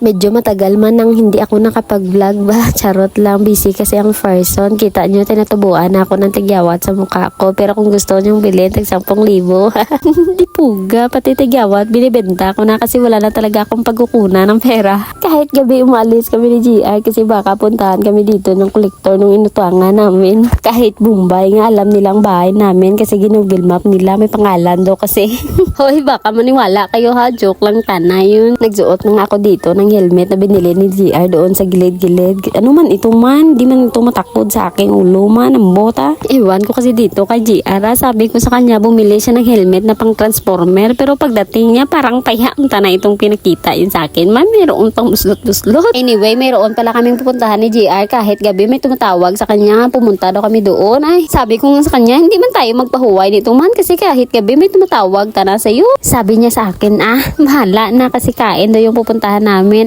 Medyo matagal man nang hindi ako nakapag-vlog ba. Charot lang, busy kasi ang person. Kita nyo, tinatubuan ako ng tigyawat sa mukha ko. Pero kung gusto nyong bilhin, tag 10,000. Hindi puga, pati tigyawat, binibenta ko na kasi wala na talaga akong pagkukuna ng pera. Kahit gabi umalis kami ni GR kasi baka puntahan kami dito ng kolektor nung inutuangan namin. Kahit Bombay nga, alam nilang bahay namin kasi ginugil map nila, may pangalan daw kasi. Hoy, baka maniwala kayo ha, joke lang tana yun. Nagsuot na nga ako dito ng helmet na binili ni GR doon sa gilid-gilid. Ano man ito man, di man ito matakod sa aking ulo man, ang bota. Ewan ko kasi dito kay GR, sabi ko sa kanya bumili siya ng helmet na pang transformer, pero pagdating niya parang payang na itong pinakita yun sa akin. Man, mayroon pang muslot-muslot. Anyway, mayroon pala kaming pupuntahan ni GR kahit gabi may tumatawag sa kanya, pumunta daw kami doon. Ay, sabi ko nga sa kanya, hindi man tayo magpahuway nito man kasi kahit gabi may tumatawag tana sa'yo. Sabi niya sa akin, bahala na kasi kain daw yung pupuntahan namin.